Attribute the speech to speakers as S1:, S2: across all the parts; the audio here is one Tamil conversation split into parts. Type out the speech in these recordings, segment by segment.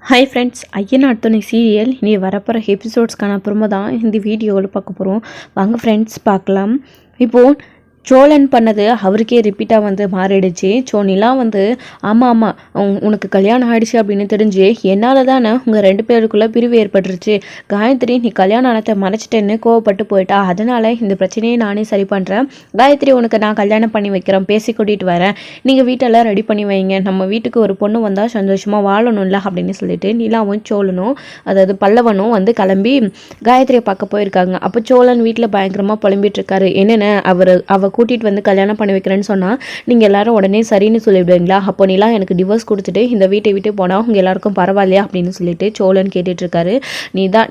S1: ஹாய் ஃப்ரெண்ட்ஸ், ஐயனார் துணை சீரியல் இனி வரப்போகிற எபிசோட்ஸ்க்கான அப்புறமா தான் இந்த வீடியோவில் பார்க்க போகிறோம். வாங்க ஃப்ரெண்ட்ஸ் பார்க்கலாம். இப்போது சோழன் பண்ணது அவருக்கே ரிப்பீட்டாக மாறிடுச்சு. ஸோ நிலா ஆமாம் உனக்கு கல்யாணம் ஆகிடுச்சு அப்படின்னு தெரிஞ்சு என்னால் தானே உங்கள் 2 பேருக்குள்ளே பிரிவு ஏற்பட்டுருச்சு. காயத்ரி நீ கல்யாணம் ஆனத்தை மறைச்சிட்டேன்னு கோவப்பட்டு போயிட்டா. அதனால் இந்த பிரச்சனையை நானே சரி பண்ணுறேன். காயத்ரி உனக்கு நான் கல்யாணம் பண்ணி வைக்கிறேன், பேசி கூட்டிகிட்டு வரேன், நீங்கள் வீட்டெல்லாம் ரெடி பண்ணி வைங்க, நம்ம வீட்டுக்கு ஒரு பொண்ணு வந்தால் சந்தோஷமாக வாழணும்ல அப்படின்னு சொல்லிட்டு நிலாவும் சோழனும், அதாவது பல்லவனும் கிளம்பி காயத்ரியை பார்க்க போயிருக்காங்க. அப்போ சோழன் வீட்டில் பயங்கரமாக புலம்பிட்டு இருக்காரு. என்னென்ன அவ கூட்டிகிட்டு கல்யாணம் பண்ணி வைக்கிறேன்னு சொன்னால் நீங்கள் எல்லாரும் உடனே சரின்னு சொல்லிவிடுவீங்களா? அப்போ நிலா எனக்கு டிவோர்ஸ் கொடுத்துட்டு இந்த வீட்டை விட்டு போனால் உங்கள் எல்லாருக்கும் பரவாயில்லையா அப்படின்னு சொல்லிட்டு சோழன் கேட்டுட்ருக்காரு.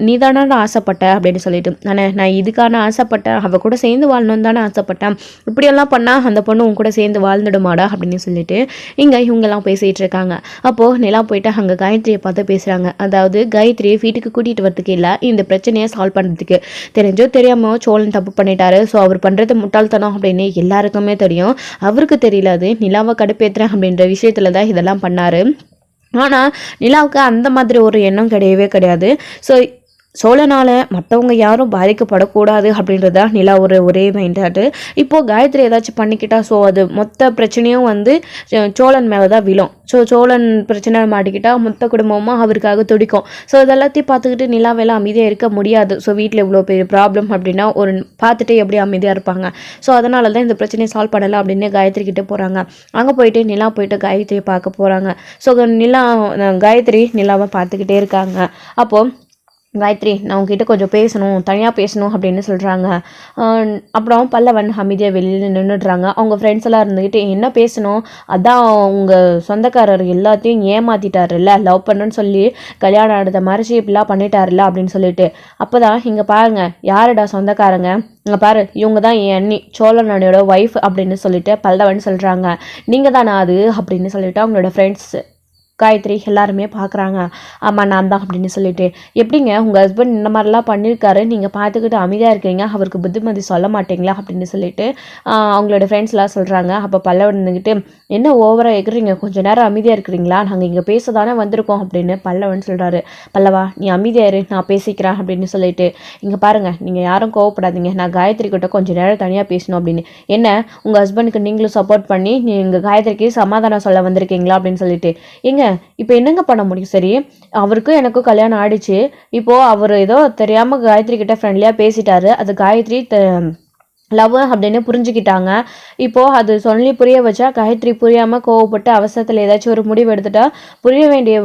S1: நீ தானே ஆசைப்பட்ட அப்படின்னு சொல்லிட்டு, நான் இதுக்கான ஆசைப்பட்டேன், அவள் கூட சேர்ந்து வாழணும்னு தானே ஆசைப்பட்டேன், இப்படியெல்லாம் பண்ணால் அந்த பொண்ணு உங்க கூட சேர்ந்து வாழ்ந்துடுமாடா அப்படின்னு சொல்லிட்டு இவங்கெல்லாம் பேசிகிட்டு இருக்காங்க. அப்போது நிலா போயிட்டு அங்கே காயத்ரியை பார்த்து பேசுகிறாங்க. அதாவது காயத்ரியை வீட்டுக்கு கூட்டிகிட்டு வரதுக்கு இல்லை, இந்த பிரச்சனையை சால்வ் பண்ணுறதுக்கு. தெரிஞ்சோ தெரியாமல் சோழன் தப்பு பண்ணிட்டாரு. ஸோ அவர் பண்ணுறது முட்டாள்தனம் அப்படின்னு எல்லாருக்குமே தெரியும். அவருக்கு தெரியல அது நிலாவை கடுப்பேற்றுறேன் அப்படின்ற விஷயத்துல தான் இதெல்லாம் பண்ணாரு. ஆனால் நிலாவுக்கு அந்த மாதிரி ஒரு எண்ணம் கிடையவே கிடையாது. ஸோ சோழனால் மற்றவங்க யாரும் பாதிக்கப்படக்கூடாது அப்படின்றதா நிலா ஒரே மைண்டாட்டு. இப்போது காயத்ரி ஏதாச்சும் பண்ணிக்கிட்டா ஸோ அது மொத்த பிரச்சனையும் சோழன் மேலே தான் விழும். ஸோ சோழன் பிரச்சனை மாட்டிக்கிட்டால் மொத்த குடும்பமும் அவருக்காக துடிக்கும். ஸோ இதெல்லாத்தையும் பார்த்துக்கிட்டு நிலாவெல்லாம் அமைதியாக இருக்க முடியாது. ஸோ வீட்டில் இவ்வளோ பெரிய ப்ராப்ளம் அப்படின்னா ஒரு பார்த்துட்டு எப்படி அமைதியாக இருப்பாங்க. ஸோ அதனால தான் இந்த பிரச்சனையை சால்வ் பண்ணலாம் அப்படின்னு காயத்ரி கிட்டே போகிறாங்க. அங்கே போயிட்டு நிலா போயிட்டு காயத்ரியை பார்க்க போகிறாங்க. ஸோ காயத்ரி நிலாவை பார்த்துக்கிட்டே இருக்காங்க. அப்போது காயத்ரி நான் உங்ககிட்ட கொஞ்சம் பேசணும், தனியாக பேசணும் அப்படின்னு சொல்கிறாங்க. அப்புறம் பல்லவன் அமைதியாக வெளியில் நின்றுடுறாங்க. அவங்க ஃப்ரெண்ட்ஸ் எல்லாம் இருந்துக்கிட்டு என்ன பேசணும், அதான் உங்கள் சொந்தக்காரர் எல்லாத்தையும் ஏமாற்றிட்டாருல்ல, லவ் பண்ணுன்னு சொல்லி கல்யாணம் ஆனதை மறைச்சி இப்படிலாம் பண்ணிட்டாருல்ல அப்படின்னு சொல்லிட்டு. அப்போ தான் இங்கே பாருங்கள் யாருடா சொந்தக்காரங்க, இங்கே பாரு இவங்க தான் என் அண்ணி சோழனோட ஒய்ஃப் அப்படின்னு சொல்லிட்டு பல்லவன் சொல்கிறாங்க. நீங்கள் தானே அது அப்படின்னு சொல்லிட்டு அவங்களோட ஃப்ரெண்ட்ஸ் காயத்ரி எல்லாருமே பார்க்குறாங்க. ஆமாம் நான் தான் அப்படின்னு சொல்லிட்டு, எப்படிங்க உங்கள் ஹஸ்பண்ட் இந்த மாதிரிலாம் பண்ணியிருக்காரு, நீங்கள் பார்த்துக்கிட்டு அமைதியாக இருக்கீங்க, அவருக்கு புத்திமதி சொல்ல மாட்டீங்களா அப்படின்னு சொல்லிட்டு அவங்களோட ஃப்ரெண்ட்ஸ்லாம் சொல்கிறாங்க. அப்போ பல்லவன் இருந்துக்கிட்டு என்ன ஓவராக எகிறீங்க, கொஞ்சம் நேரம் அமைதியாக இருக்கிறீங்களா, நாங்கள் இங்கே பேச தானே வந்திருக்கோம் அப்படின்னு பல்லவன் சொல்கிறாரு. பல்லவா நீ அமைதியாக இரு, நான் பேசிக்கிறேன் அப்படின்னு சொல்லிட்டு, இங்கே பாருங்கள் நீங்கள் யாரும் கோவப்படாதீங்க, நான் காயத்ரி கிட்ட கொஞ்சம் நேரம் தனியாக பேசணும் அப்படின்னு. என்ன உங்கள் ஹஸ்பண்டுக்கு நீங்களும் சப்போர்ட் பண்ணி நீங்கள் காயத்ரிக்கு சமாதானம் சொல்ல வந்திருக்கீங்களா அப்படின்னு சொல்லிட்டு, எங்க இப்போ என்னங்க பண்ண முடியும், சரி அவருக்கும் எனக்கும் கல்யாணம் ஆயிடுச்சு, இப்போது அவர் ஏதோ தெரியாமல் காயத்ரி கிட்ட ஃப்ரெண்ட்லியாக பேசிட்டாரு, அது காயத்ரி லவ் அப்படின்னு புரிஞ்சுக்கிட்டாங்க. இப்போது அது சொல்லி புரிய வச்சா காயத்ரி புரியாமல் கோவப்பட்டு அவசரத்தில் ஏதாச்சும் ஒரு முடிவு எடுத்துட்டா, புரிய வேண்டிய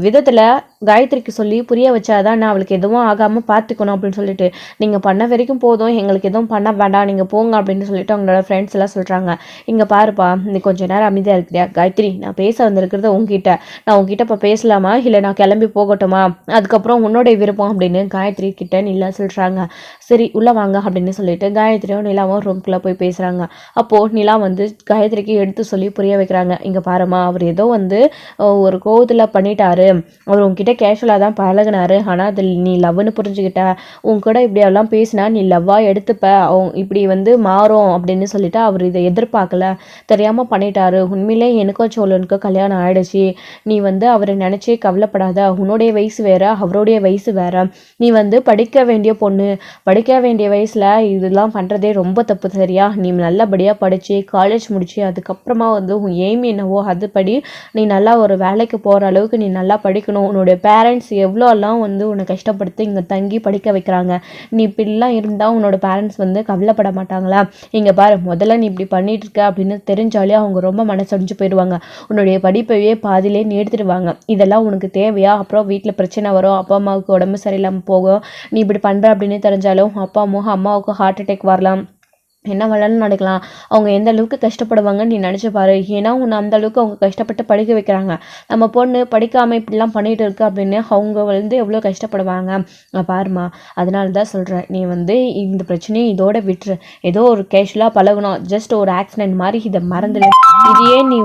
S1: விதத்தில் காயத்ரிக்கு சொல்லி புரிய வச்சாதான் நான் அவளுக்கு எதுவும் ஆகாமல் பார்த்துக்கணும் அப்படின்னு சொல்லிட்டு, நீங்கள் பண்ண வரைக்கும் போதும், எங்களுக்கு எதுவும் பண்ண வேண்டாம், நீங்கள் போங்க அப்படின்னு சொல்லிட்டு அவங்களோட ஃப்ரெண்ட்ஸ் எல்லாம் சொல்கிறாங்க. இங்கே பாருப்பா நீ கொஞ்சம் நேரம் அமைதியாக இருக்கிறியா, காயத்ரி நான் பேச வந்திருக்கிறது உங்ககிட்ட, நான் உங்ககிட்ட இப்போ பேசலாமா இல்லை நான் கிளம்பி போகட்டுமா, அதுக்கப்புறம் உன்னோடைய விருப்பம் அப்படின்னு காயத்ரி கிட்ட நிலா சொல்கிறாங்க. சரி உள்ளே வாங்க அப்படின்னு சொல்லிட்டு காயத்ரியும் நிலாவும் ரூம்குள்ளே போய் பேசுகிறாங்க. அப்போது நிலா காயத்ரிக்கு எடுத்து சொல்லி புரிய வைக்கிறாங்க. இங்கே பாருமா அவர் ஏதோ ஒரு கோவத்தில் பண்ணிட்டாரு, அவர் உங்ககிட்ட கேஷுவலாக தான் பழகினாரு, ஆனால் அதில் நீ லவ்னு புரிஞ்சுக்கிட்ட, உன் கூட இப்படியெல்லாம் பேசினா நீ லவ்வாக எடுத்துப்ப, இப்படி மாறும் அப்படின்னு சொல்லிட்டு அவர் இதை எதிர்பார்க்கல, தெரியாமல் பண்ணிட்டாரு, உண்மையிலே எனக்கும் சோழனுக்கும் கல்யாணம் ஆயிடுச்சு, நீ அவரை நினச்சே கவலைப்படாத, உன்னுடைய வயசு வேற அவருடைய வயசு வேற, நீ படிக்க வேண்டிய பொண்ணு, படிக்க வேண்டிய வயசில் இதெல்லாம் பண்ணுறதே ரொம்ப தப்பு, சரியா, நீ நல்லபடியாக படித்து காலேஜ் முடிச்சு அதுக்கப்புறமா உன் எய்ம் என்னவோ அதுபடி நீ நல்லா ஒரு வேலைக்கு போகிற அளவுக்கு நீ நல்லா படிக்கணும், உன்னுடைய பேரண்ட்ஸ் எவ்வளோலாம் உன்னை கஷ்டப்படுத்தி இங்கே தங்கி படிக்க வைக்கிறாங்க, நீ இப்படிலாம் இருந்தால் உன்னோட பேரண்ட்ஸ் கவலைப்பட மாட்டாங்களா, இங்கே பாரு முதல்ல நீ இப்படி பண்ணிட்டு இருக்க அப்படின்னு தெரிஞ்சாலே அவங்க ரொம்ப மனசடைஞ்சு போயிடுவாங்க, உன்னுடைய படிப்பையே பாதியிலே நிறுத்திடுவாங்க, இதெல்லாம் உனக்கு தேவையா, அப்புறம் வீட்டில் பிரச்சனை வரும், அப்பா அம்மாவுக்கு உடம்பு சரியில்லாமல் போகும், நீ இப்படி பண்ணுற அப்படின்னு தெரிஞ்சாலும் அப்பா அம்மாவுக்கு ஹார்ட் அட்டாக் வரலாம், என்ன வேணாலும் நடக்கலாம், அவங்க எந்த அளவுக்கு கஷ்டப்படுவாங்கன்னு நீ நினச்சி பாரு, ஏன்னா உன்னை அந்த அளவுக்கு அவங்க கஷ்டப்பட்டு படிக்க வைக்கிறாங்க, நம்ம பொண்ணு படிக்காமல் இப்படிலாம் பண்ணிகிட்டு இருக்கு அப்படின்னு அவங்க எவ்வளோ கஷ்டப்படுவாங்க, பாருமா அதனால தான் சொல்கிறேன், நீ இந்த பிரச்சனையை இதோட விட்டுரு, ஏதோ ஒரு கேஷுவலாக பழகணும், ஜஸ்ட் ஒரு ஆக்சிடென்ட் மாதிரி இதை மறந்துடு, இதையே நீ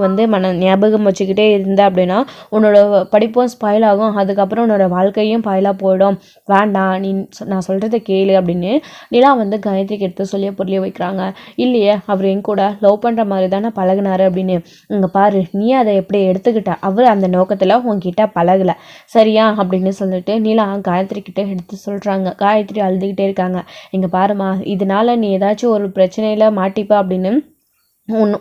S1: ஞாபகம் வச்சுக்கிட்டே இருந்த அப்படின்னா உன்னோட படிப்பும் ஸ்பாயில் ஆகும், அதுக்கப்புறம் உன்னோட வாழ்க்கையும் பாயிலாக போயிடும், வேண்டாம் நீ நான் சொல்கிறத கேளு அப்படின்னு நிலா காயத்ரிக்கு எடுத்து சொல்லி புரிய வைக்கிறாங்க. சொல்கிறாங்க. இல்லையே, அவர் என் கூட லவ் பண்ணுற மாதிரி தானே பழகுனாரு அப்படின்னு. இங்கே பாரு, நீ அதை எப்படி எடுத்துக்கிட்ட, அவர் அந்த நோக்கத்தில் உன்கிட்ட பழகலை சரியா அப்படின்னு சொல்லிட்டு நிலா காயத்ரி கிட்ட எடுத்து சொல்கிறாங்க. காயத்ரி அழுதுகிட்டே இருக்காங்க. இங்கே பாருமா, இதனால நீ ஏதாச்சும் ஒரு பிரச்சனையில் மாட்டிப்பா அப்படின்னு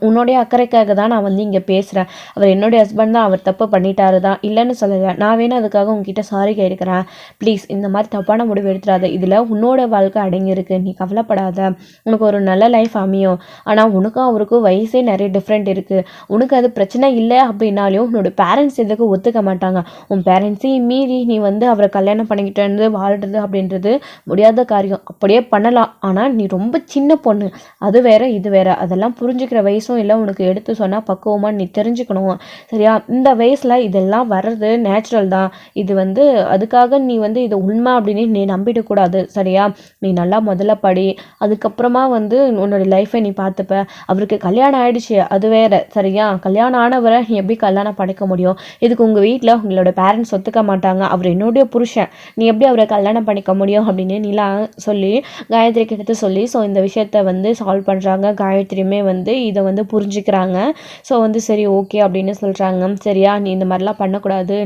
S1: உன்னுடைய அக்கறைக்காக தான் நான் வந்து இங்கே பேசுகிறேன். அவர் என்னுடைய ஹஸ்பண்ட் தான், அவர் தப்பு பண்ணிட்டாரு தான், இல்லைன்னு சொல்லலை. நான் வேணும் அதுக்காக உங்ககிட்ட சாரி கேட்குறேன். ப்ளீஸ் இந்த மாதிரி தப்பான முடிவு எடுத்துடாத. இதில் உன்னோட வாழ்க்கை அடங்கியிருக்கு, நீ கவலைப்படாத. உனக்கு ஒரு நல்ல லைஃப் அமையும். ஆனால் உனக்கும் அவருக்கும் வயசே நிறைய டிஃப்ரெண்ட் இருக்குது. உனக்கு அது பிரச்சனை இல்லை அப்படின்னாலும் உன்னோட பேரண்ட்ஸ் எதுக்கு ஒத்துக்க மாட்டாங்க. உன் பேரண்ட்ஸையும் மீறி நீ வந்து அவரை கல்யாணம் பண்ணிக்கிட்டு இருந்து வாழ்கிறது அப்படின்றது முடியாத காரியம். அப்படியே பண்ணலாம், ஆனால் நீ ரொம்ப சின்ன பொண்ணு, அது வேற இது வேற, அதெல்லாம் புரிஞ்சுக்க வயசும் இல்லை. உனக்கு எடுத்து சொன்னால் பக்குவமாக நீ தெரிஞ்சுக்கணும் சரியா. இந்த வயசில் இதெல்லாம் வர்றது நேச்சுரல் தான். இது வந்து அதுக்காக நீ வந்து இது உண்மை அப்படின்னு நீ நம்பிடக்கூடாது சரியா. நீ நல்லா முதல்ல படி, அதுக்கப்புறமா வந்து உன்னோட லைஃப்பை நீ பார்த்துப்ப. அவருக்கு கல்யாணம் ஆயிடுச்சு, அது வேற சரியா. கல்யாணம் ஆனவரை நீ எப்படி கல்யாணம் படிக்க முடியும்? இதுக்கு உங்கள் வீட்டில் உங்களோட பேரண்ட்ஸ் ஒத்துக்க மாட்டாங்க. அவர் என்னுடைய புருஷன், நீ எப்படி அவரை கல்யாணம் பண்ணிக்க முடியும் அப்படின்னு நிலா சொல்லி காயத்ரிக்கு எடுத்து சொல்லி ஸோ இந்த விஷயத்த வந்து சால்வ் பண்ணுறாங்க. காயத்ரியுமே வந்து இதை வந்து புரிஞ்சுக்கிறாங்க. ஸோ வந்து சரி ஓகே அப்படின்னு சொல்கிறாங்க. சரியா, நீ இந்த மாதிரிலாம் பண்ணக்கூடாது.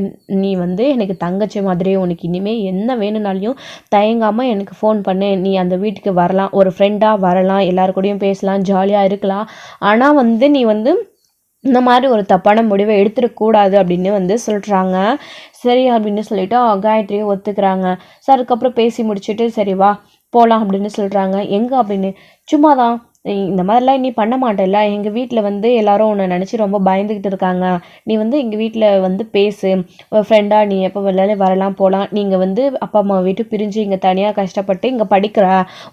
S1: நீ வந்து எனக்கு தங்கச்சி மாதிரி, உனக்கு இனிமேல் என்ன வேணும்னாலையும் தயங்காமல் எனக்கு ஃபோன் பண்ணு. நீ அந்த வீட்டுக்கு வரலாம், ஒரு ஃப்ரெண்டாக வரலாம், எல்லாரு கூடயும் பேசலாம், ஜாலியாக இருக்கலாம். ஆனால் வந்து நீ வந்து இந்த மாதிரி ஒரு தப்பான முடிவை எடுத்துடக்கூடாது அப்படின்னு வந்து சொல்கிறாங்க. சரி அப்படின்னு சொல்லிட்டு காயத்ரியை ஒத்துக்கிறாங்க. ஸோ அதுக்கப்புறம் பேசி முடிச்சுட்டு சரி வா போகலாம் அப்படின்னு சொல்கிறாங்க. எங்கே அப்படின்னு, சும்மா தான், இந்த மாதிரிலாம் நீ பண்ண மாட்டேல்ல, எங்கள் வீட்டில் வந்து எல்லாரும் உன்னை நினச்சி ரொம்ப பயந்துக்கிட்டு இருக்காங்க. நீ வந்து எங்கள் வீட்டில் வந்து பேசு, ஃப்ரெண்டாக நீ எப்போ வேணாலும் வரலாம் போகலாம். நீங்கள் வந்து அப்பா அம்மா விட்டு பிரிஞ்சு இங்கே தனியாக கஷ்டப்பட்டு இங்கே படிக்கிற,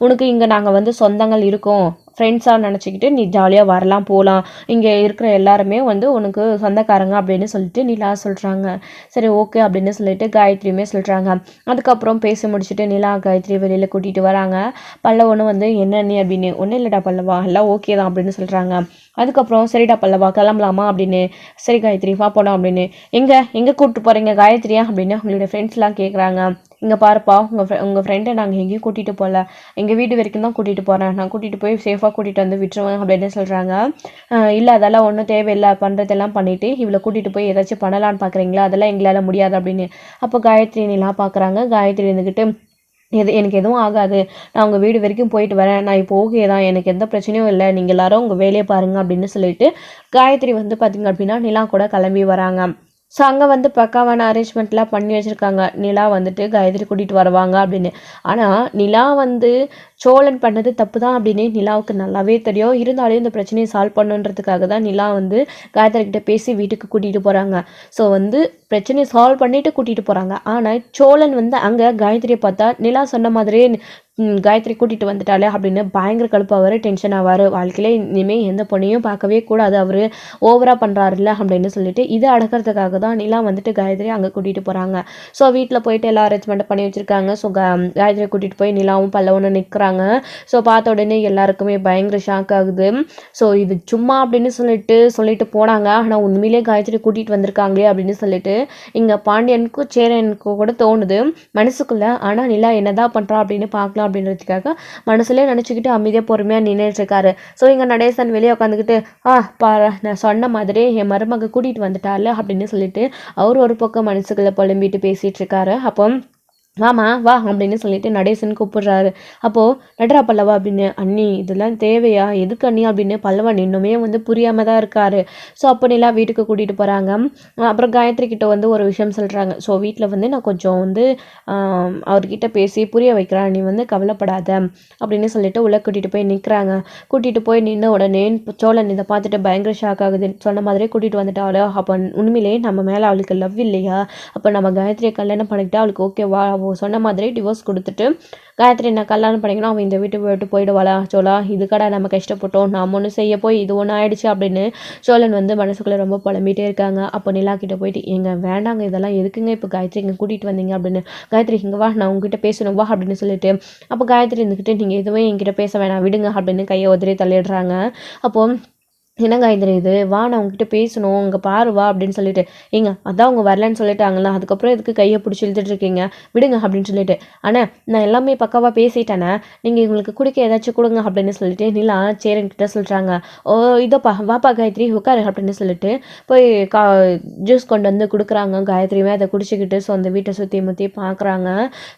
S1: உனக்கு இங்கே நாங்கள் வந்து சொந்தங்கள் இருக்கோம், ஃப்ரெண்ட்ஸாக நினச்சிக்கிட்டு நீ ஜாலியாக வரலாம் போகலாம். இங்கே இருக்கிற எல்லாருமே வந்து உனக்கு சொந்தக்காரங்க அப்படின்னு சொல்லிட்டு நிலா சொல்கிறாங்க. சரி ஓகே அப்படின்னு சொல்லிட்டு காயத்ரியுமே சொல்கிறாங்க. அதுக்கப்புறம் பேசி முடிச்சுட்டு நிலா காயத்ரி வெளியில் கூட்டிகிட்டு வராங்க. பல்லவனும் வந்து என்ன நீ அப்படின்னு, ஒன்றும் இல்லைடா பல்லவா, எல்லாம் ஓகே தான் அப்படின்னு சொல்கிறாங்க. அதுக்கப்புறம் சரிடா பல்லவா கிளம்பலாமா அப்படின்னு, சரி காயத்ரி வா போனோம் அப்படின்னு. எங்கே கூப்பிட்டு போகிறீங்க காயத்ரியா அப்படின்னு உங்களுடைய ஃப்ரெண்ட்ஸ்லாம் கேட்குறாங்க. இங்கே பாருப்பா, உங்கள் ஃப்ரெண்டை நாங்கள் எங்கேயும் கூட்டிகிட்டு போகல, எங்கள் வீடு வரைக்கும் தான் கூட்டிகிட்டு போகிறேன், நான் கூட்டிகிட்டு போய் சேஃபாக கூட்டிகிட்டு வந்து விட்டுருவேன் அப்படின்னு சொல்கிறாங்க. இல்லை அதெல்லாம் ஒன்றும் தேவையில்லை, பண்ணுறதெல்லாம் பண்ணிவிட்டு இவளை கூட்டிகிட்டு போய் ஏதாச்சும் பண்ணலான்னு பார்க்குறீங்களா, அதெல்லாம் எங்களால் முடியாது அப்படின்னு. அப்போ காயத்ரி நிலா பார்க்குறாங்க. காயத்ரி இருந்துக்கிட்டு எனக்கு எதுவும் ஆகாது, நான் உங்கள் வீடு வரைக்கும் போயிட்டு வரேன், நான் இப்போ ஓகே தான், எனக்கு எந்த பிரச்சனையும் இல்லை, நீங்கள் எல்லாரும் உங்கள் வேலையை பாருங்கள் அப்படின்னு சொல்லிட்டு காயத்ரி வந்து பார்த்திங்க அப்படின்னா நிலா கூட கிளம்பி வராங்க. ஸோ அங்கே வந்து பக்காவான அரேஞ்ச்மெண்ட்லாம் பண்ணி வச்சுருக்காங்க. நிலா வந்துட்டு காயத்ரி கூட்டிகிட்டு வருவாங்க அப்படின்னு. ஆனால் நிலா வந்து சோழன் பண்ணது தப்பு தான் அப்படின்னு நிலாவுக்கு நல்லாவே தெரியும். இருந்தாலும் இந்த பிரச்சனையை சால்வ் பண்ணுன்றதுக்காக தான் நிலா வந்து காயத்ரி கிட்ட பேசி வீட்டுக்கு கூட்டிகிட்டு போகிறாங்க. ஸோ வந்து பிரச்சனையை சால்வ் பண்ணிவிட்டு கூட்டிகிட்டு போகிறாங்க. ஆனால் சோழன் வந்து அங்கே காயத்ரியை பார்த்தா நிலா சொன்ன மாதிரியே காயத்ரி கூட்டிகிட்டு வந்துட்டாலே அப்படின்னு பயங்கர கடுப்பாவார், டென்ஷன் ஆவார். வாழ்க்கையிலே இனிமேல் எந்த பொண்ணையும் பார்க்கவே கூடாது, அவர் ஓவராக பண்ணுறாருல்ல அப்படின்னு சொல்லிட்டு இதை அடக்கிறதுக்காக தான் நிலா வந்துட்டு காயத்ரி அங்கே கூட்டிகிட்டு போகிறாங்க. ஸோ வீட்டில் போயிட்டு எல்லா அரேஞ்ச்மெண்ட்டும் பண்ணி வச்சுருக்காங்க. ஸோ காயத்ரி கூட்டிகிட்டு போய் நிலாவும் பல்லவனும் நிற்கிறாங்க. ஸோ பார்த்த உடனே எல்லாருக்குமே பயங்கர ஷாக் ஆகுது. ஸோ இது சும்மா அப்படின்னு சொல்லிட்டு போனாங்க. ஆனால் உண்மையிலே காயத்ரி கூட்டிகிட்டு வந்திருக்காங்களே அப்படின்னு சொல்லிட்டு இங்கே பாண்டியனுக்கும் சேரனுக்கும் கூட தோணுது மனசுக்குள்ளே. ஆனால் நிலா என்னதான் பண்ணுறா அப்படின்னு பார்க்கலாம் அப்படின்றதுக்காக மனசுலேயே நினச்சிக்கிட்டு அமைதியாக பொறுமையாக நின்றுட்டு இருக்காரு. ஸோ இங்கே நடேசன் வெளியே உட்காந்துக்கிட்டு பாரு, நான் சொன்ன மாதிரி என் மருமக கூட்டிகிட்டு வந்துட்டால அப்படின்னு சொல்லிட்டு அவர் ஒரு பக்கம் மனசுக்குள்ளே புலம்பிட்டு பேசிகிட்டு இருக்காரு. அப்போ வாமா வா அப்படின்னு சொல்லிட்டு நடேசன் கூப்பிடுறாரு. அப்போது நட்ரா பல்லவா அப்படின்னு, அண்ணி இதெல்லாம் தேவையா, எதுக்கு அண்ணி அப்படின்னு பல்லவன் இன்னுமே வந்து புரியாமல் தான் இருக்காரு. ஸோ அப்போ நிலா வீட்டுக்கு கூட்டிகிட்டு போகிறாங்க. அப்புறம் காயத்ரி கிட்ட வந்து ஒரு விஷயம் சொல்கிறாங்க. ஸோ வீட்டில் வந்து நான் கொஞ்சம் வந்து அவர்கிட்ட பேசி புரிய வைக்கிறேன், நீ வந்து கவலைப்படாத அப்படின்னு சொல்லிட்டு உள்ள கூட்டிகிட்டு போய் நிற்கிறாங்க. கூட்டிகிட்டு போய் நின்று உடனே சோழன் இதை பார்த்துட்டு பயங்கர ஷாக் ஆகுது. சொன்ன மாதிரியே கூட்டிகிட்டு வந்துட்டாளோ, அப்போ உண்மையிலே நம்ம மேலே அவளுக்கு லவ் இல்லையா, அப்போ நம்ம காயத்ரியை கல்யாணம் பண்ணிக்கிட்டா அவளுக்கு ஓகேவா, சொன்ன மாதிரி டிவோர்ஸ் கொடுத்துட்டு காயத்ரி என்ன கல்யாணம் பண்ணிக்கணும், அவன் இந்த வீட்டு விட்டு போயிடுவாளா சோழா, இதுக்கடா நம்ம கஷ்டப்பட்டோம், நாம் ஒன்று செய்ய போய் இது ஒன்று ஆயிடுச்சு அப்படின்னு சோழன் வந்து மனசுக்குள்ளே ரொம்ப புலம்பிகிட்டே இருக்காங்க. அப்போ நிலா கிட்ட போயிட்டு எங்க வேண்டாங்க இதெல்லாம் எதுக்குங்க இப்போ காயத்ரி இங்கே கூட்டிகிட்டு வந்தீங்க அப்படின்னு, காயத்ரி இங்கே வா நான் உங்ககிட்ட பேசணும் வா அப்படின்னு சொல்லிட்டு அப்போ காயத்ரி இருந்துக்கிட்டு நீங்கள் எதுவும் என்கிட்ட பேச வேணாம் விடுங்க அப்படின்னு கையை உதறி தள்ளிடுறாங்க. அப்போது என்ன காயத்ரி இது, வா நான் உங்ககிட்ட பேசணும், இங்கே பாரு வா அப்படின்னு சொல்லிட்டு, ஏங்க அதான் அவங்க வரலன்னு சொல்லிட்டாங்களா, அதுக்கப்புறம் எதுக்கு கையை பிடிச்சி இழுத்துட்டு இருக்கீங்க, விடுங்க அப்படின்னு சொல்லிட்டு, ஆனால் நான் எல்லாமே பக்காவாக பேசிட்டேனே, நீங்கள் இவங்களுக்கு குடிக்க ஏதாச்சும் கொடுங்க அப்படின்னு சொல்லிட்டு நிலா சேரன் கிட்ட சொல்கிறாங்க. ஓ இதோப்பா வாப்பா காயத்ரி உட்காரு அப்படின்னு சொல்லிட்டு போய் ஜூஸ் கொண்டு வந்து கொடுக்குறாங்க. காயத்ரியுமே அதை குடிச்சிக்கிட்டு ஸோ அந்த வீட்டை சுற்றி முற்றி பார்க்குறாங்க.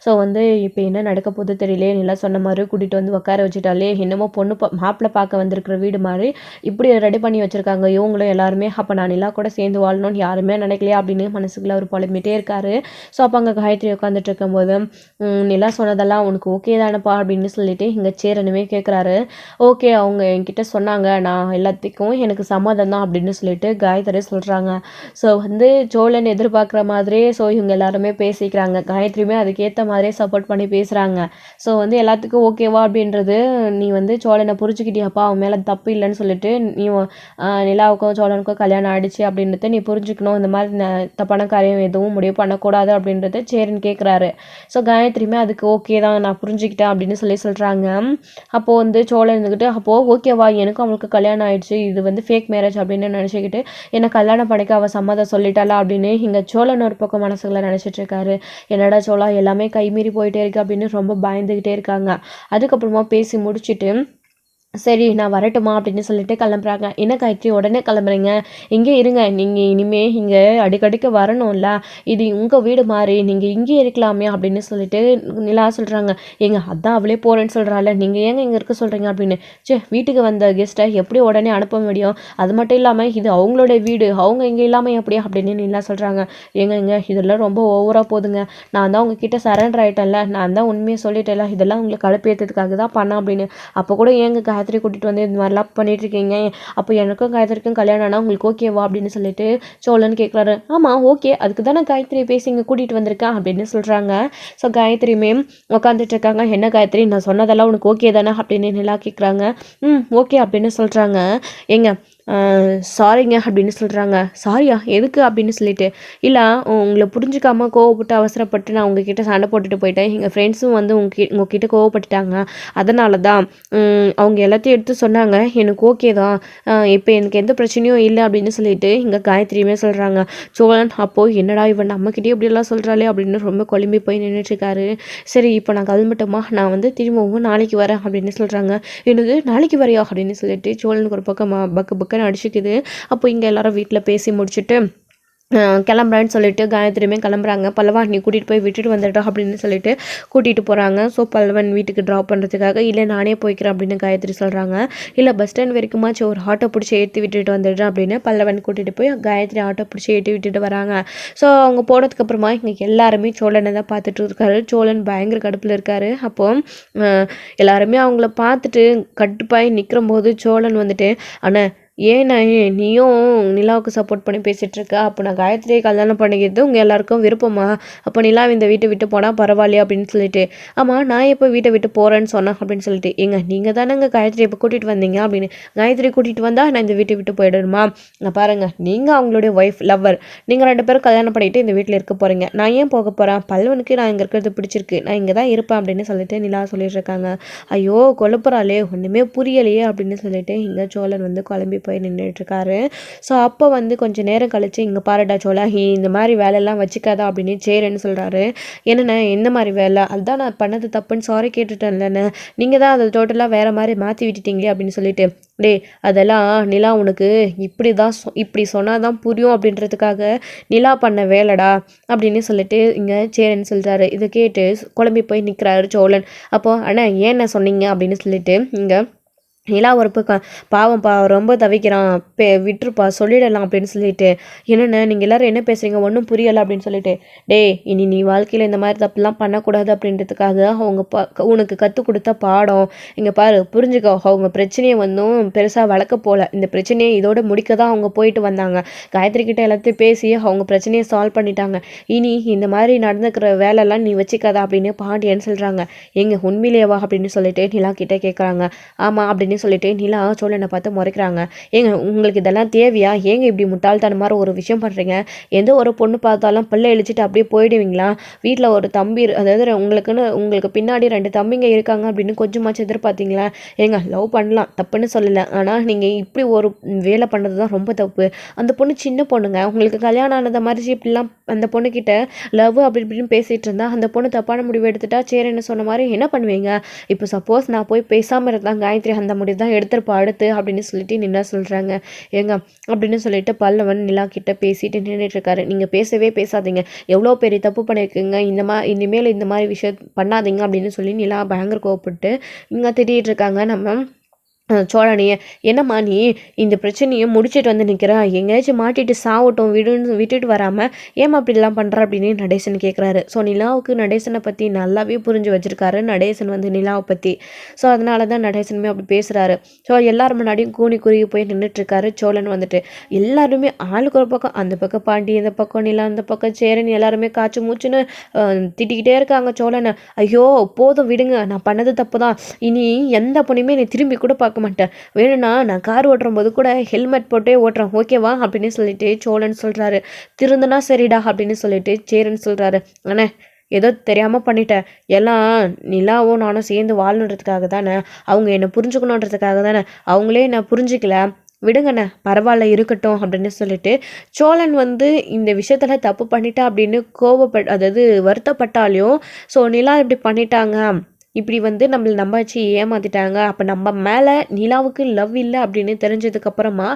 S1: ஸோ வந்து இப்போ என்ன நடக்க போகுது தெரியல, நிலா சொன்ன மாதிரி கூட்டிகிட்டு வந்து உட்கார வச்சுட்டாலே, என்னமோ பொண்ணு மாப்பிள்ளை பார்க்க வந்திருக்கிற வீடு மாதிரி இப்படி ரெடி பண்ணி வச்சுருக்காங்க இவங்களும் எல்லாருமே. அப்போ நான் நிலா கூட சேர்ந்து வாழணும்னு யாருமே நினைக்கலையா அப்படின்னு மனசுக்குள்ள அவர் புலம்பிட்டே இருக்காரு. ஸோ அப்போ அங்கே காயத்ரி உட்காந்துட்டு இருக்கும்போது நிலா சொன்னதெல்லாம் உனக்கு ஓகே தானப்பா அப்படின்னு சொல்லிட்டு இங்கே சேரனுமே கேட்குறாரு. ஓகே அவங்க என்கிட்ட சொன்னாங்க, நான் எல்லாத்துக்கும் எனக்கு சம்மதம் தான் அப்படின்னு சொல்லிட்டு காயத்ரி சொல்கிறாங்க. ஸோ வந்து சோழன் எதிர்பார்க்குற மாதிரியே ஸோ இவங்க எல்லாருமே பேசிக்கிறாங்க. காயத்ரியுமே அதுக்கேற்ற மாதிரியே சப்போர்ட் பண்ணி பேசுகிறாங்க. ஸோ வந்து எல்லாத்துக்கும் ஓகேவா அப்படின்றது, நீ வந்து சோழனை புரிஞ்சுக்கிட்டியாப்பா, அவன் மேலே தப்பு இல்லைன்னு சொல்லிட்டு நீ நிலாவுக்கும் சோழனுக்கும் கல்யாணம் ஆயிடுச்சு அப்படின்றத நீ புரிஞ்சுக்கணும், இந்த மாதிரி தப்பான காரியம் எதுவும் முடிவு பண்ணக்கூடாது அப்படின்றத சேரன் கேட்குறாரு. ஸோ காயத்ரியுமே அதுக்கு ஓகே தான் நான் புரிஞ்சுக்கிட்டேன் அப்படின்னு சொல்கிறாங்க. அப்போது வந்து சோழன் இருந்துக்கிட்டு அப்போது ஓகேவா எனக்கும் அவளுக்கு கல்யாணம் ஆயிடுச்சு, இது வந்து ஃபேக் மேரேஜ் அப்படின்னு நினச்சிக்கிட்டு என்னை கல்யாணம் பண்ணிக்க அவள் சம்மதம் சொல்லிட்டாளா அப்படின்னு இங்கே சோழன் ஒரு பக்கம் மனசுக்குள்ள நினச்சிட்டு இருக்காரு. என்னடா சோழா எல்லாமே கைமீறி போயிட்டே இருக்கு அப்படின்னு ரொம்ப பயந்துக்கிட்டே இருக்காங்க. அதுக்கப்புறமா பேசி முடிச்சுட்டு சரி நான் வரட்டுமா அப்படின்னு சொல்லிட்டு கிளம்புறாங்க. என்ன காயத்ரி உடனே கிளம்புறீங்க, இங்கே இருங்க, நீங்கள் இனிமேல் இங்கே அடிக்கடிக்கு வரணும்ல, இது உங்கள் வீடு மாதிரி நீங்கள் இங்கே இருக்கலாமே அப்படின்னு சொல்லிட்டு நிலா சொல்கிறாங்க. ஏங்க அதான் அவளே போகிறேன்னு சொல்கிறாள், நீங்கள் ஏங்க இங்கே இருக்க சொல்கிறீங்க அப்படின்னு. வீட்டுக்கு வந்த கெஸ்ட்டை எப்படி உடனே அனுப்ப முடியும், அது மட்டும் இல்லாமல் இது அவங்களோட வீடு, அவங்க இங்கே இல்லாமல் எப்படியா அப்படின்னு நிலா சொல்கிறாங்க. ஏங்க இதெல்லாம் ரொம்ப ஓவராக போதுங்க, நான் தான் உங்ககிட்ட சரண்டர் ஆகிட்டேன்ல, நான் தான் உண்மையை சொல்லிட்டேன்ல, இதெல்லாம் உங்களுக்கு கடுப்பேற்றதுக்காக தான் பண்ணேன் அப்படின்னு. அப்போ கூட ஏங்க காயத்ரி கூட்டிகிட்டு வந்து இந்த மாதிரிலாம் பண்ணிகிட்ருக்கீங்க, அப்போ எனக்கும் காயத்ரிக்கும் கல்யாணம் ஆனால் உங்களுக்கு ஓகேவா அப்படின்னு சொல்லிட்டு சோழன் கேட்குறாரு. ஆமாம் ஓகே, அதுக்கு தானே காயத்ரி பேசி இங்கே கூட்டிகிட்டு வந்திருக்கேன் அப்படின்னு சொல்கிறாங்க. ஸோ காயத்ரியுமே உட்காந்துட்டு இருக்காங்க. என்ன காயத்ரி நான் சொன்னதெல்லாம் உனக்கு ஓகே தானே அப்படின்னு நிலா கேட்குறாங்க. ஓகே அப்படின்னு சொல்கிறாங்க. ஏங்க சாரிங்க அப்படின்னு சொல்கிறாங்க. சாரியா எதுக்கு அப்படின்னு சொல்லிட்டு, இல்லை உங்களை புரிஞ்சுக்காமல் கோவப்பட்டு அவசரப்பட்டு நான் உங்ககிட்ட சண்டை போட்டுட்டு போயிட்டேன், எங்கள் ஃப்ரெண்ட்ஸும் வந்து உங்ககிட்ட கோவப்பட்டுட்டாங்க, அதனால தான் அவங்க எல்லாத்தையும் எடுத்து சொன்னாங்க, எனக்கு ஓகே தான், இப்போ எனக்கு எந்த பிரச்சனையும் இல்லை அப்படின்னு சொல்லிட்டு இங்கே காயத்ரியுமே சொல்கிறாங்க. சோழன் அப்போது என்னடா இவன் நம்மக்கிட்டே இப்படியெல்லாம் சொல்கிறாளே அப்படின்னு ரொம்ப குழம்பி போய் நின்றுட்டுருக்காரு. சரி இப்போ நான் கிளம்பட்டுமா, நான் வந்து திரும்பவும் நாளைக்கு வரேன் அப்படின்னு சொல்கிறாங்க. என்னது நாளைக்கு வரையா அப்படின்னு சொல்லிட்டு சோழனுக்கு ஒரு பக்கம் பக்கு அடிச்சுக்குது. அப்போ இங்கே எல்லாரும் வீட்டில் பேசி முடிச்சுட்டு கிளம்புறான்னு சொல்லிட்டு காயத்ரியுமே கிளம்புறாங்க. பல்லவா நீ கூட்டிகிட்டு போய் விட்டுட்டு வந்துட்டா அப்படின்னு சொல்லிட்டு கூட்டிகிட்டு போகிறாங்க. ஸோ பல்லவன் வீட்டுக்கு ட்ராப் பண்ணுறதுக்காக, இல்லை நானே போய்க்கிறேன் அப்படின்னு காயத்ரி சொல்கிறாங்க. இல்லை பஸ் ஸ்டாண்ட் வரைக்குமாச்சும் ஒரு ஆட்டோ பிடிச்சி ஏற்றி விட்டுட்டு வந்துடுறேன் அப்படின்னு பல்லவன் கூட்டிகிட்டு போய் காயத்ரி ஆட்டோ பிடிச்சி ஏற்றி விட்டுட்டு வராங்க. ஸோ அவங்க போனதுக்கப்புறமா இங்கே எல்லாருமே சோழனை தான் பார்த்துட்டு இருக்காரு. சோழன் பயங்கர கடுப்பில் இருக்கார். அப்போது எல்லாருமே அவங்கள பார்த்துட்டு கட்டுப்பாய் நிற்கிற போது சோழன் வந்துட்டு, ஆனால் ஏன்னா நீயும் நிலாவுக்கு சப்போர்ட் பண்ணி பேசிகிட்டு இருக்க, அப்போ நான் காயத்ரியை கல்யாணம் பண்ணிக்கிறது உங்கள் எல்லாருக்கும் விருப்பமா, அப்போ நிலா இந்த வீட்டை விட்டு போனால் பரவாயில்லையா அப்படின்னு சொல்லிட்டு, ஆமாம் நான் எப்போ வீட்டை விட்டு போகிறேன்னு சொன்னேன் அப்படின்னு சொல்லிட்டு, ஏங்க நீங்கள் தானேங்க காயத்ரி இப்போ கூட்டிகிட்டு வந்தீங்க அப்படின்னு, காயத்ரி கூட்டிகிட்டு வந்தால் நான் இந்த வீட்டை விட்டு போயிடணுமா, நான் பாருங்கள் நீங்கள் அவங்களுடைய ஒய்ஃப் லவ்வர், நீங்கள் 2 பேரும் கல்யாணம் பண்ணிவிட்டு இந்த வீட்டில் இருக்க போகிறீங்க, நான் ஏன் போக போகிறேன், பல்லவனுக்கு நான் இங்கே இருக்கிறது பிடிச்சிருக்கு, நான் இங்கே தான் இருப்பேன் அப்படின்னு சொல்லிட்டு நிலா சொல்லிட்டு இருக்காங்க. ஐயோ கொழுப்புறாளே ஒன்றுமே புரியலையே அப்படின்னு சொல்லிட்டு இங்கே சோழன் வந்து குழம்பி போய் நின்றுட்டுருக்காரு. ஸோ அப்போ வந்து கொஞ்சம் நேரம் கழிச்சு, இங்கே பாருடா சோழா, இந்த மாதிரி வேலையெல்லாம் வச்சுக்காதா அப்படின்னு சேரன்னு சொல்கிறாரு. என்னண்ணே என்ன மாதிரி வேலை, அதுதான் நான் பண்ணது தப்புன்னு சாரி கேட்டுட்டேன்லண்ணே, நீங்கள் தான் அதை டோட்டலாக வேறு மாதிரி மாற்றி விட்டுட்டீங்களே அப்படின்னு சொல்லிட்டு, டே அதெல்லாம் நிலா உனக்கு இப்படி சொன்னால் தான் புரியும் அப்படின்றதுக்காக நிலா பண்ண வேலைடா அப்படின்னு சொல்லிட்டு இங்கே சேரன்னு சொல்கிறாரு. இதை கேட்டு குழம்பி போய் நிற்கிறாரு சோழன். அப்போது அண்ணா ஏன் சொன்னீங்க அப்படின்னு சொல்லிட்டு இங்கே நிலா ஒரு பாவம்ப்பா ரொம்ப தவிக்கிறான், விட்டுருப்பா சொல்லிடலாம் அப்படின்னு சொல்லிட்டு, என்னென்ன நீங்கள் எல்லோரும் என்ன பேசுகிறீங்க ஒன்றும் புரியலை அப்படின்னு சொல்லிட்டு, டே இனி நீ வாழ்க்கையில் இந்த மாதிரி தப்புலாம் பண்ணக்கூடாது அப்படின்றதுக்காக அவங்க உனக்கு கற்றுக் கொடுத்த பாடம், இங்கே பாரு புரிஞ்சுக்கோ, அவங்க பிரச்சனையை வந்தும் பெருசாக வளர்க்க போகல, இந்த பிரச்சனையை இதோட முடிக்க தான் அவங்க போயிட்டு வந்தாங்க, காயத்ரி கிட்ட எல்லாத்தையும் பேசி அவங்க பிரச்சனையை சால்வ் பண்ணிட்டாங்க, இனி இந்த மாதிரி நடந்துக்கிற வேலைலாம் நீ வச்சுக்காதா அப்படின்னு பாண்டியன்னு சொல்கிறாங்க. எங்க உண்மையிலேவா அப்படின்னு சொல்லிட்டு நிலா கிட்டே கேட்குறாங்க. ஆமாம் அப்படின்னு அப்படின்னு சொல்லிட்டு நிலா சோழனை பார்த்து முறைக்கிறாங்க. ஏங்க உங்களுக்கு இதெல்லாம் தேவையா? ஏங்க இப்படி முட்டாள்தனமாக ஒரு விஷயம் பண்ணுறீங்க? எந்த ஒரு பொண்ணு பார்த்தாலும் பல்ல இழிச்சிட்டு அப்படியே போயிடுவீங்களா? வீட்டில் ஒரு தம்பி அதாவது உங்களுக்கு பின்னாடி 2 தம்பிங்க இருக்காங்க அப்படின்னு கொஞ்சமாச்சும் எதிர்பார்த்தீங்களா? ஏங்க லவ் பண்ணலாம் தப்புன்னு சொல்லலை, ஆனால் நீங்கள் இப்படி ஒரு வேலை பண்ணது தான் ரொம்ப தப்பு. அந்த பொண்ணு சின்ன பொண்ணுங்க, உங்களுக்கு கல்யாணம் ஆனதை மாதிரி இப்படிலாம் அந்த பொண்ணுக்கிட்ட லவ் அப்படி இப்படின்னு பேசிகிட்டு இருந்தா அந்த பொண்ணு தப்பான முடிவு எடுத்துட்டா சரின்னு சொன்ன மாதிரி என்ன பண்ணுவீங்க? இப்போ சப்போஸ் நான் போய் பேசாமல் இருந்தால் காயத்ரி அந்த முடிவு தான் எடுத்துருப்பா அடுத்து அப்படின்னு சொல்லிட்டு நின்னா சொல்கிறாங்க. ஏங்க அப்படின்னு சொல்லிட்டு பல்லவன் நிலா கிட்ட பேசிட்டு நின்றுட்டு இருக்காரு. நீங்கள் பேசவே பேசாதீங்க, எவ்வளோ பெரிய தப்பு பண்ணியிருக்கீங்க, இனிமேல் இந்த மாதிரி விஷயம் பண்ணாதீங்க அப்படின்னு சொல்லி நிலா பயங்கர கோவப்பட்டு இங்கே திட்டிகிட்டு இருக்காங்க. நம்ம சோழனையே, என்னம்மா நீ இந்த பிரச்சனையை முடிச்சுட்டு வந்து நிற்கிற, எங்கேயாச்சும் மாட்டிட்டு சாவட்டும் விட்டுட்டு வராமல் ஏமா அப்படிலாம் பண்ணுற அப்படின்னு நடேசன் கேட்குறாரு. ஸோ நிலாவுக்கு நடேசனை பற்றி நல்லாவே புரிஞ்சு வச்சுருக்காரு நடேசன் வந்து நிலாவை பற்றி. ஸோ அதனால தான் நடேசனுமே அப்படி பேசுகிறாரு. ஸோ எல்லாரும் முன்னாடியும் கூனி குறுகி போய் நின்றுட்டுருக்காரு சோழன் வந்துட்டு. எல்லாருமே ஆளுக்கு ஒரு பக்கம், அந்த பக்கம் பாண்டி, இந்த பக்கம் நிலா, அந்த பக்கம் சேரன், எல்லாருமே காய்ச்சி மூச்சுன்னு திட்டிக்கிட்டே இருக்காங்க சோழனை. ஐயோ போதும் விடுங்க, நான் பண்ணது தப்பு தான், இனி எந்த பொண்ணுமே நீ திரும்பி கூட பார்க்க மாட்டேன், வேணும்னா நான் கார் ஓட்டுறும் போது கூட ஹெல்மெட் போட்டே ஓட்டுறேன் ஓகேவா அப்படின்னு சொல்லிட்டு சோழன் சொல்கிறாரு. திருந்துனா சரிடா அப்படின்னு சொல்லிட்டு சேரன் சொல்கிறாரு. அண்ணே ஏதோ தெரியாமல் பண்ணிட்டேன், எல்லாம் நிலாவும் நானும் சேர்ந்து வாழணுன்றதுக்காக தானே, அவங்க என்னை புரிஞ்சுக்கணுன்றதுக்காக தானே, அவங்களே என்னை புரிஞ்சிக்கல, விடுங்கண்ணே பரவாயில்ல இருக்கட்டும் அப்படின்னு சொல்லிட்டு சோழன் வந்து இந்த விஷயத்தில் தப்பு பண்ணிட்டா அப்படின்னு அதாவது வருத்தப்பட்டாலையும், ஸோ நிலா இப்படி பண்ணிட்டாங்க, இப்படி வந்து நம்மளை நம்ப வச்சு ஏமாத்திட்டாங்க, அப்போ நம்ம மேலே நிலாவுக்கு லவ் இல்லை அப்படின்னு தெரிஞ்சதுக்கப்புறமா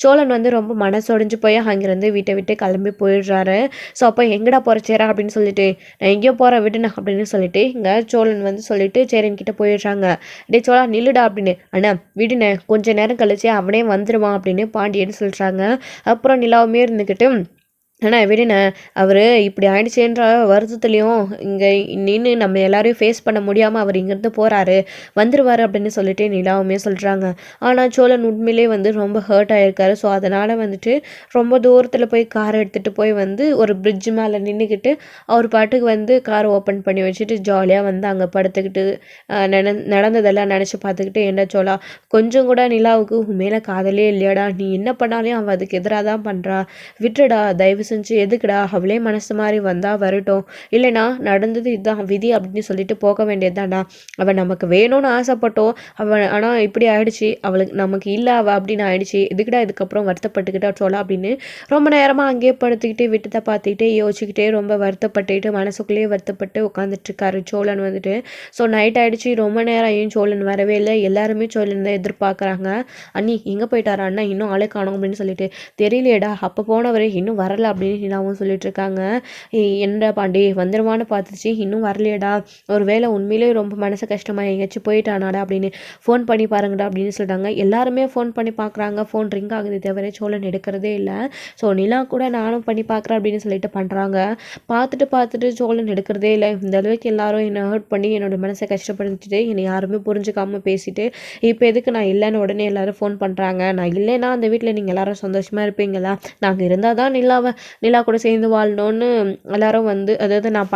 S1: சோழன் வந்து ரொம்ப மனசொடைஞ்சு போய் அங்கேருந்து வீட்டை விட்டு கிளம்பி போயிடுறாரு. ஸோ அப்போ எங்கடா போகிறச்சேரா அப்படின்னு சொல்லிட்டு, நான் எங்கேயோ போகிறேன் விடுண்ணா அப்படின்னு சொல்லிட்டு இங்கே சோழன் வந்து சொல்லிட்டு சேரன் கிட்ட போயிடுறாங்க. டே சோழா நில்லுடா அப்படின்னு. அண்ணா விடுண்ணே கொஞ்ச நேரம் கழிச்சு அவனே வந்துடுவான் அப்படின்னு பாண்டியன்னு சொல்கிறாங்க. அப்புறம் நிலாவுமே இருந்துக்கிட்டு, அண்ணா விடுண்ணே அவர் இப்படி ஆயிடுச்சேன்ற வருத்தத்துலேயும் இங்கே நின்று நம்ம எல்லாரையும் ஃபேஸ் பண்ண முடியாமல் அவர் இங்கேருந்து போகிறாரு, வந்துடுவார் அப்படின்னு சொல்லிட்டு நிலாவுமே சொல்கிறாங்க. ஆனால் சோழன் உண்மையிலே வந்து ரொம்ப ஹர்ட் ஆகிருக்காரு. ஸோ அதனால் வந்துட்டு ரொம்ப தூரத்தில் போய் கார் எடுத்துகிட்டு போய் வந்து ஒரு பிரிட்ஜ் மேலே நின்றுக்கிட்டு அவர் பாட்டுக்கு வந்து கார் ஓப்பன் பண்ணி வச்சுட்டு ஜாலியாக வந்து அங்கே படுத்துக்கிட்டு நடந்ததெல்லாம் நினச்சி பார்த்துக்கிட்டு, என்ன சோழா கொஞ்சம் கூட நிலாவுக்கு உண்மையில காதலே இல்லையாடா, நீ என்ன பண்ணாலும் அவள் அதுக்கு எதிராக தான் பண்ணுறா, விட்டுடா தயவு செஞ்சு, எதுக்குடா அவளே மனசு மாதிரி வந்தால் வரட்டும், இல்லைனா நடந்தது இதுதான் விதி அப்படின்னு சொல்லிட்டு போக வேண்டியதுதான்டா, அவள் நமக்கு வேணும்னு ஆசைப்பட்டோம், அவள் ஆனால் இப்படி ஆயிடுச்சு, அவளுக்கு நமக்கு இல்லை அவள் அப்படின்னு ஆயிடுச்சு, எதுக்குடா இதுக்கப்புறம் வருத்தப்பட்டுக்கிட்டா சோழா அப்படின்னு ரொம்ப நேரமாக அங்கேயே படுத்துக்கிட்டே விட்டுதை பார்த்துக்கிட்டே யோசிச்சுக்கிட்டே ரொம்ப வருத்தப்பட்டுக்கிட்டு மனசுக்குள்ளேயே வருத்தப்பட்டு உட்காந்துட்ருக்காரு சோழன் வந்துட்டு. ஸோ நைட் ஆகிடுச்சு, ரொம்ப நேரம் ஏன் சோழன் வரவே இல்லை, எல்லாருமே சோழன் தான் எதிர்பார்க்குறாங்க. அண்ணி எங்கே போயிட்டாரா அண்ணா, இன்னும் ஆளே காணும் அப்படின்னு சொல்லிட்டு, தெரியலையேடா அப்போ போனவரே இன்னும் வரலை அப்படின்னு நிலாவும் சொல்லிட்டு இருக்காங்க. என்னடா பாண்டி வந்துடுவான்னு பார்த்துச்சு, இன்னும் வரலையடா, ஒரு வேளை உண்மையிலே ரொம்ப மனசு கஷ்டமாக எங்கேயாச்சும் போயிட்டானாடா அப்படின்னு ஃபோன் பண்ணி பாருங்கடா அப்படின்னு சொல்லிட்டாங்க. எல்லாருமே ஃபோன் பண்ணி பார்க்குறாங்க, ஃபோன் ரிங் ஆகுது தவிர சோழன் எடுக்கிறதே இல்லை. ஸோ நிலா கூட நானும் பண்ணி பார்க்குறேன் அப்படின்னு சொல்லிட்டு பண்ணுறாங்க. பார்த்துட்டு சோழன் எடுக்கிறதே இல்லை. இந்த அளவுக்கு எல்லாரும் என்னை ஹர்ட் பண்ணி என்னோட மனசை கஷ்டப்படுத்திட்டு என்னை யாருமே புரிஞ்சுக்காமல் பேசிட்டு இப்போ எதுக்கு நான் இல்லைன்னு உடனே எல்லாரும் ஃபோன் பண்ணுறாங்க, நான் இல்லைன்னா அந்த வீட்டில் நீங்கள் எல்லாரும் சந்தோஷமாக இருப்பீங்களா, நாங்கள் இருந்தால் தான் நிலா கூட சேர்ந்து வாழணும்னு எல்லாரும் வந்து, அதாவது நான்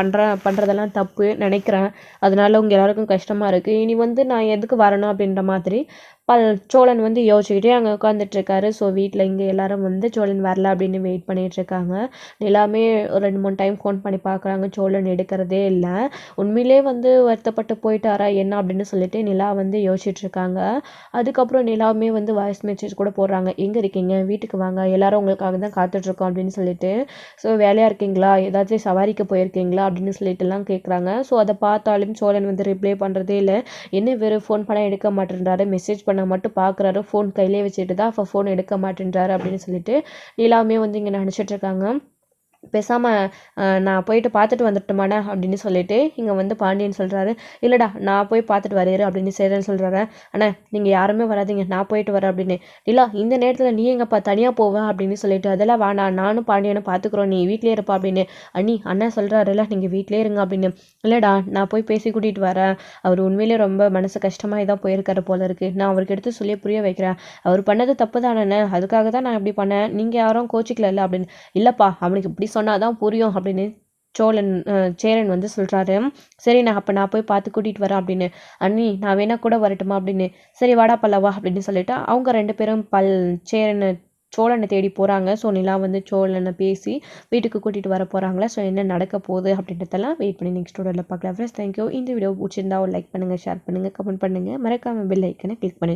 S1: பண்ணுறதெல்லாம் தப்பு நினைக்கிறேன், அதனால உங்கள் எல்லாருக்கும் கஷ்டமாக இருக்குது, இனி வந்து நான் எதுக்கு வரணும் அப்படின்ற மாதிரி சோழன் வந்து யோசிச்சுக்கிட்டே அங்கே உட்காந்துட்ருக்காரு. ஸோ வீட்டில் இங்கே எல்லாரும் வந்து சோழன் வரல அப்படின்னு வெயிட் பண்ணிகிட்ருக்காங்க. எல்லாமே ஒரு 2-3 டைம் ஃபோன் பண்ணி பார்க்குறாங்க, சோழன் எடுக்கிறதே இல்லை. உண்மையிலே வந்து வருத்தப்பட்டு போயிட்டாரா என்ன அப்படின்னு சொல்லிட்டு நிலா வந்து யோசிச்சுட்ருக்காங்க. அதுக்கப்புறம் நிலாவுமே வந்து வாய்ஸ் மெசேஜ் கூட போடுறாங்க, எங்கே இருக்கீங்க வீட்டுக்கு வாங்க, எல்லாரும் உங்களுக்காக தான் காத்துட்ருக்கோம் அப்படின்னு சொல்லிட்டு. ஸோ வேலையாக இருக்கீங்களா, ஏதாச்சும் சவாரிக்கு போயிருக்கீங்களா அப்படின்னு சொல்லிட்டுலாம் கேட்குறாங்க. ஸோ அதை பார்த்தாலும் சோழன் வந்து ரிப்ளை பண்ணுறதே இல்லை. என்ன வெறும் ஃபோன் பண்ண எடுக்க மாட்டேன்றாரு, மெசேஜ் பண்ண மட்டும் பார்க்குறாரு, ஃபோன் கையிலே வச்சுட்டு தான் அப்போ ஃபோன் எடுக்க மாட்டேன்றாரு அப்படின்னு சொல்லிட்டு நிலாவுமே வந்து இங்கே நினச்சிட்ருக்காங்க. பேசாமல் நான் போயிட்டு பார்த்துட்டு வந்துட்டோமாண்ணா அப்படின்னு சொல்லிட்டு இங்கே வந்து பாண்டியன் சொல்கிறாரு. இல்லைடா நான் போய் பார்த்துட்டு வரேரு அப்படின்னு சேரன் சொல்கிறாரு. அண்ணா நீங்கள் யாருமே வராதிங்க, நான் போயிட்டு வரேன் அப்படின்னு. இல்லை இந்த நேரத்தில் நீ எங்கப்பா தனியாக போவேன் அப்படின்னு சொல்லிட்டு, அதெல்லாம் வேணாம் நானும் பாண்டியனும் பார்த்துக்குறோம், நீ வீட்டிலே இருப்பா அப்படின்னு. அண்ணா சொல்கிறாருல்ல நீங்கள் வீட்டிலே இருங்க அப்படின்னு. இல்லைடா நான் போய் பேசி கூட்டிகிட்டு வரேன், அவர் உண்மையிலே ரொம்ப மனசு கஷ்டமாக தான் போயிருக்காரு போல இருக்குது, நான் அவருக்கு எடுத்து சொல்லி புரிய வைக்கிறேன், அவர் பண்ணது தப்பு தானே, அதுக்காக தான் நான் இப்படி பண்ணேன், நீங்கள் யாரும் கோச்சிக்கல அப்படின்னு. இல்லைப்பா அவனுக்கு இப்படி சொன்னாதான் புரியும் அப்படின்னு சேரன் வந்து சொல்கிறாரு. சரி நான் போய் பார்த்து கூட்டிகிட்டு வரேன் அப்படின்னு. அண்ணி நான் வேணா கூட வரட்டுமா அப்படின்னு. சரி வாடா பல்லவா அப்படின்னு சொல்லிட்டு அவங்க 2 பேரும் சோழனை தேடி போகிறாங்க. ஸோ நிலா வந்து சோழனை பேசி வீட்டுக்கு கூட்டிகிட்டு வர போகிறாங்களா. ஸோ என்ன நடக்க போகுது அப்படின்றதெல்லாம் வெயிட் பண்ணி நெக்ஸ்ட் வீடியோவில் பார்க்கலாம் ஃப்ரெண்ட்ஸ். தேங்க்யூ. இந்த வீடியோ பிடிச்சிருந்தா ஒரு லைக் பண்ணுங்கள், ஷேர் பண்ணுங்கள், கமெண்ட் பண்ணுங்கள், மறக்காமல் பெல் ஐக்கனை கிளிக் பண்ணி